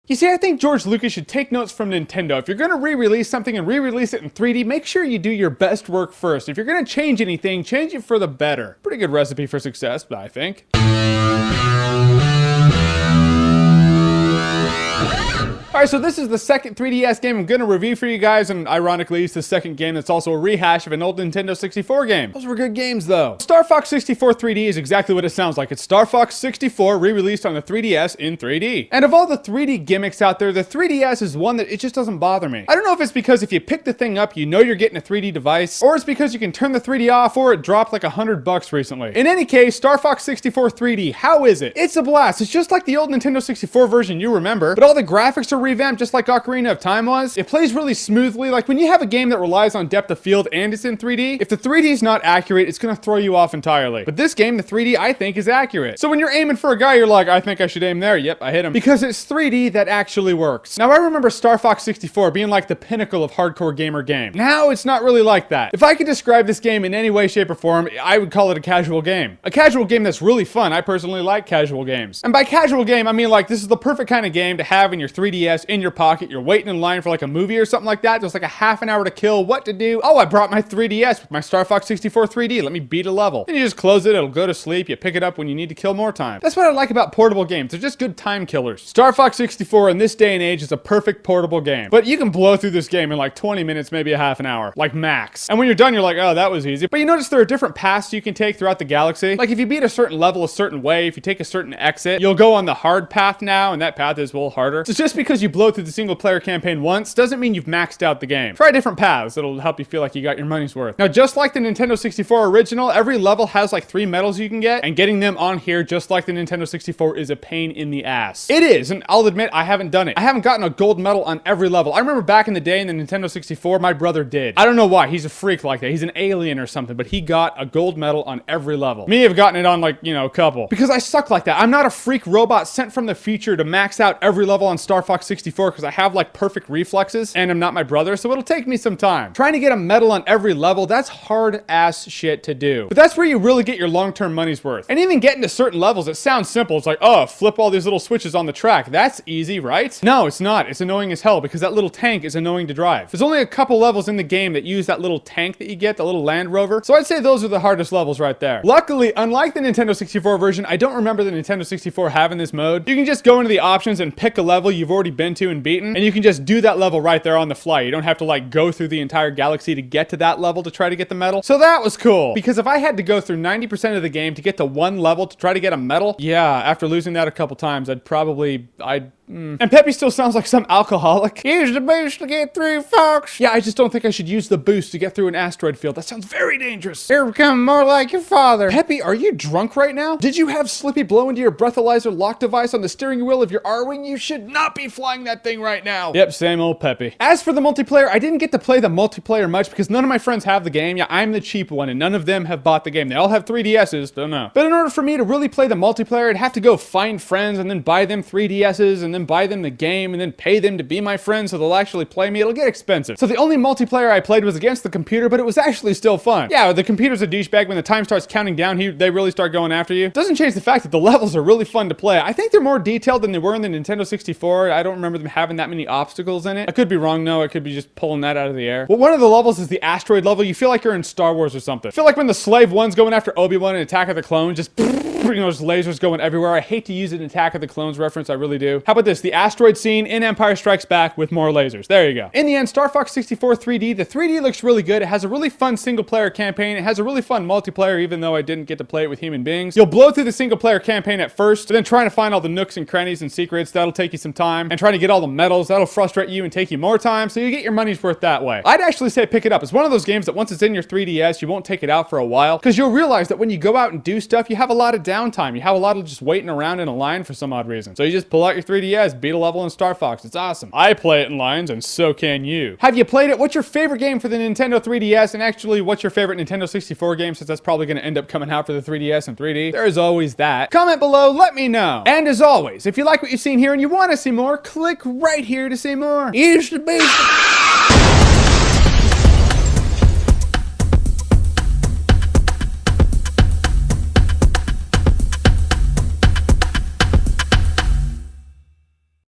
You see, I think George Lucas should take notes from Nintendo. If you're gonna re-release something and re-release it in 3D, make sure you do your best work first. If you're gonna change anything, change it for the better. Pretty good recipe for success, I think. Alright, so this is the second 3DS game I'm going to review for you guys, and ironically, it's the second game that's also a rehash of an old Nintendo 64 game. Those were good games, though. Star Fox 64 3D is exactly what it sounds like. It's Star Fox 64 re-released on the 3DS in 3D. And of all the 3D gimmicks out there, the 3DS is one that it just doesn't bother me. I don't know if it's because if you pick the thing up, you know you're getting a 3D device, or it's because you can turn the 3D off, or it dropped like $100 recently. In any case, Star Fox 64 3D, how is it? It's a blast. It's just like the old Nintendo 64 version you remember, but all the graphics are revamped just like Ocarina of Time was. It plays really smoothly. Like when you have a game that relies on depth of field and it's in 3D, if the 3D is not accurate, it's gonna throw you off entirely. But this game, the 3D, I think is accurate. So when you're aiming for a guy, you're like, I think I should aim there. Yep, I hit him. Because it's 3D that actually works. Now I remember Star Fox 64 being like the pinnacle of hardcore gamer game. Now it's not really like that. If I could describe this game in any way, shape, or form, I would call it a casual game. A casual game that's really fun. I personally like casual games. And by casual game, I mean like this is the perfect kind of game to have in your 3DS in your pocket. You're waiting in line for like a movie or something like that. There's like a half an hour to kill. What to do? Oh, I brought my 3DS with my Star Fox 64 3D. Let me beat a level. Then you just close it. It'll go to sleep. You pick it up when you need to kill more time. That's what I like about portable games. They're just good time killers. Star Fox 64 in this day and age is a perfect portable game. But you can blow through this game in like 20 minutes, maybe a half an hour, like max. And when you're done, you're like, oh, that was easy. But you notice there are different paths you can take throughout the galaxy. Like if you beat a certain level a certain way, if you take a certain exit, you'll go on the hard path now, and that path is a little harder. So just because you blow through the single player campaign once doesn't mean you've maxed out the game. Try different paths. It'll help you feel like you got your money's worth. Now, just like the Nintendo 64 original, every level has like 3 medals you can get, and getting them on here, just like the Nintendo 64, is a pain in the ass. It is, and I'll admit, I haven't done it. I haven't gotten a gold medal on every level. I remember back in the day in the Nintendo 64, my brother did. I don't know why. He's a freak like that. He's an alien or something, but he got a gold medal on every level. Me, I've gotten it on like, you know, a couple. Because I suck like that. I'm not a freak robot sent from the future to max out every level on Star Fox 64 because I have like perfect reflexes, and I'm not my brother, so it'll take me some time. Trying to get a medal on every level, that's hard ass shit to do. But that's where you really get your long-term money's worth. And even getting to certain levels, it sounds simple. It's like, oh, flip all these little switches on the track. That's easy, right? No, it's not. It's annoying as hell because that little tank is annoying to drive. There's only a couple levels in the game that use that little tank that you get, the little Land Rover. So I'd say those are the hardest levels right there. Luckily, unlike the Nintendo 64 version, I don't remember the Nintendo 64 having this mode. You can just go into the options and pick a level you've already been to and beaten, and you can just do that level right there on the fly. You don't have to like go through the entire galaxy to get to that level to try to get the medal. So that was cool. Because if I had to go through 90% of the game to get to one level to try to get a medal, yeah, after losing that a couple times, And Peppy still sounds like some alcoholic. Use the boost to get through, folks. Yeah, I just don't think I should use the boost to get through an asteroid field. That sounds very dangerous. You're becoming more like your father. Peppy, are you drunk right now? Did you have Slippy blow into your breathalyzer lock device on the steering wheel of your R-Wing? You should not be flying that thing right now. Yep, same old Peppy. As for the multiplayer, I didn't get to play the multiplayer much because none of my friends have the game. Yeah, I'm the cheap one, and none of them have bought the game. They all have 3DSs, don't know. But in order for me to really play the multiplayer, I'd have to go find friends and then buy them 3DSs and then buy them the game and then pay them to be my friends so they'll actually play me. It'll get expensive. So the only multiplayer I played was against the computer, but it was actually still fun. Yeah, the computer's a douchebag. When the time starts counting down, they really start going after you. Doesn't change the fact that the levels are really fun to play. I think they're more detailed than they were in the Nintendo 64. I don't remember them having that many obstacles in it. I could be wrong, though. I could be just pulling that out of the air. Well, one of the levels is the asteroid level. You feel like you're in Star Wars or something. I feel like when the Slave One's going after Obi-Wan in Attack of the Clones, just there's lasers going everywhere. I hate to use an Attack of the Clones reference. I really do. How about this? The asteroid scene in Empire Strikes Back with more lasers. There you go. In the end, Star Fox 64 3D, the 3D looks really good. It has a really fun single-player campaign. It has a really fun multiplayer, even though I didn't get to play it with human beings. You'll blow through the single-player campaign at first, but then trying to find all the nooks and crannies and secrets, that'll take you some time. And trying to get all the medals, that'll frustrate you and take you more time, so you get your money's worth that way. I'd actually say pick it up. It's one of those games that once it's in your 3DS, you won't take it out for a while, because you'll realize that when you go out and do stuff, you have a lot of downtime. You have a lot of just waiting around in a line for some odd reason. So you just pull out your 3DS, beat a level in Star Fox. It's awesome. I play it in lines, and so can you. Have you played it? What's your favorite game for the Nintendo 3DS? And actually, what's your favorite Nintendo 64 game, since that's probably going to end up coming out for the 3DS and 3D? There is always that. Comment below, let me know. And as always, if you like what you've seen here and you want to see more, click right here to see more. Use the boost.